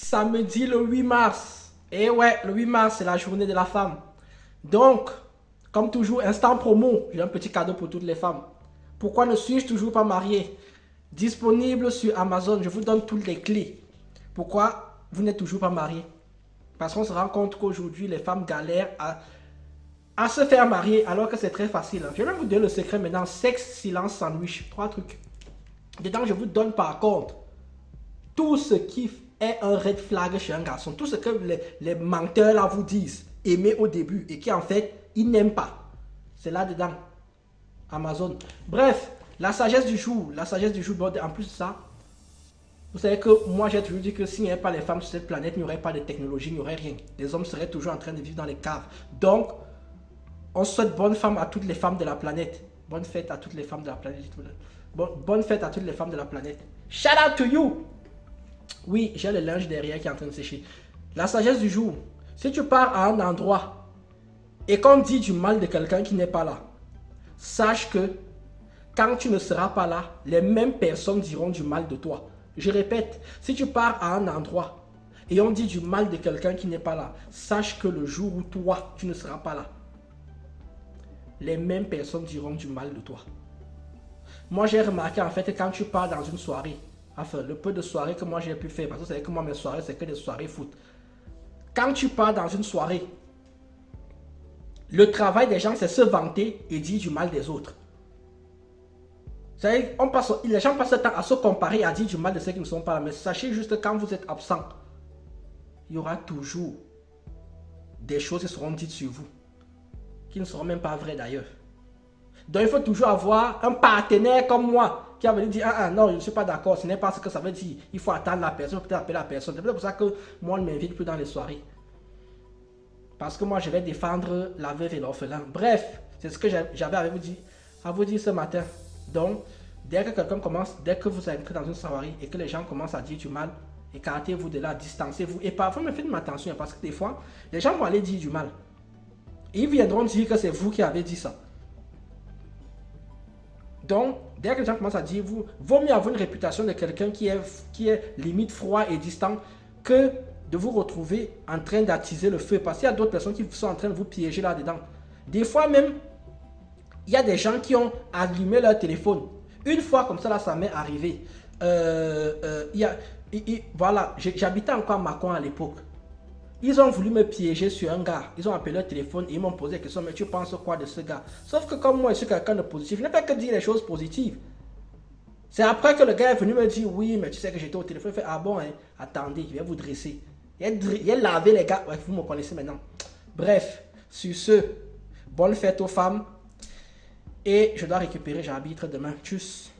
samedi le 8 mars. Et ouais, le 8 mars, c'est la journée de la femme. Donc, comme toujours, instant promo, j'ai un petit cadeau pour toutes les femmes. Pourquoi ne suis-je toujours pas marié? Disponible sur Amazon, je vous donne toutes les clés. Pourquoi vous n'êtes toujours pas marié? Parce qu'on se rend compte qu'aujourd'hui, les femmes galèrent à se faire marier alors que c'est très facile. Je vais vous donner le secret maintenant. Sexe, silence, sandwich. 3 trucs. Dedans, je vous donne par contre tout ce qui est un red flag chez un garçon. Tout ce que les menteurs là vous disent. Aimer au début et qui en fait, ils n'aiment pas. C'est là-dedans. Amazon. Bref, la sagesse du jour. La sagesse du jour, en plus de ça, vous savez que moi j'ai toujours dit que s'il n'y avait pas les femmes sur cette planète, il n'y aurait pas de technologie, il n'y aurait rien. Les hommes seraient toujours en train de vivre dans les caves. Donc, on souhaite bonne femme à toutes les femmes de la planète. Bonne fête à toutes les femmes de la planète. Bonne fête à toutes les femmes de la planète. Shout out to you! Oui, j'ai le linge derrière qui est en train de sécher. La sagesse du jour. Si tu pars à un endroit et qu'on dit du mal de quelqu'un qui n'est pas là, sache que quand tu ne seras pas là, les mêmes personnes diront du mal de toi. Je répète, si tu pars à un endroit et on dit du mal de quelqu'un qui n'est pas là, sache que le jour où toi, tu ne seras pas là, les mêmes personnes diront du mal de toi. Moi, j'ai remarqué en fait que quand tu pars dans une soirée, enfin, le peu de soirées que moi j'ai pu faire, parce que vous savez que moi, mes soirées, c'est que des soirées foot. Quand tu pars dans une soirée, le travail des gens, c'est se vanter et dire du mal des autres. Vous savez, les gens passent le temps à se comparer, à dire du mal de ceux qui ne sont pas là. Mais sachez juste que quand vous êtes absent, il y aura toujours des choses qui seront dites sur vous, qui ne seront même pas vraies d'ailleurs. Donc il faut toujours avoir un partenaire comme moi, qui a venu dire, ah non, je ne suis pas d'accord, ce n'est pas ce que ça veut dire. Il faut attendre la personne, peut-être appeler la personne. C'est peut-être pour ça que moi, on ne m'invite plus dans les soirées. Parce que moi, je vais défendre la veuve et l'orphelin. Bref, c'est ce que j'avais à vous dire ce matin. Donc, dès que quelqu'un commence, dès que vous entrez dans une soirée et que les gens commencent à dire du mal, écartez-vous de là, distancez-vous. Et parfois, me faites attention parce que des fois, les gens vont aller dire du mal. Et ils viendront dire que c'est vous qui avez dit ça. Donc, dès que les gens commencent à dire, vaut mieux avoir une réputation de quelqu'un qui est limite froid et distant que de vous retrouver en train d'attiser le feu. Parce qu'il y a d'autres personnes qui sont en train de vous piéger là-dedans. Des fois même, il y a des gens qui ont allumé leur téléphone. Une fois comme ça, là, ça m'est arrivé. Voilà, j'habitais encore à Macon à l'époque. Ils ont voulu me piéger sur un gars. Ils ont appelé leur téléphone et ils m'ont posé la question, mais tu penses quoi de ce gars? Sauf que comme moi, je suis quelqu'un de positif, je n'ai pas que dire les choses positives. C'est après que le gars est venu me dire, oui, mais tu sais que j'étais au téléphone. Il fait, ah bon, hein, attendez, je vais vous dresser. Il a lavé les gars. Ouais, vous me connaissez maintenant. Bref, sur ce, bonne fête aux femmes. Et je dois récupérer, j'arbitre demain. Tchuss.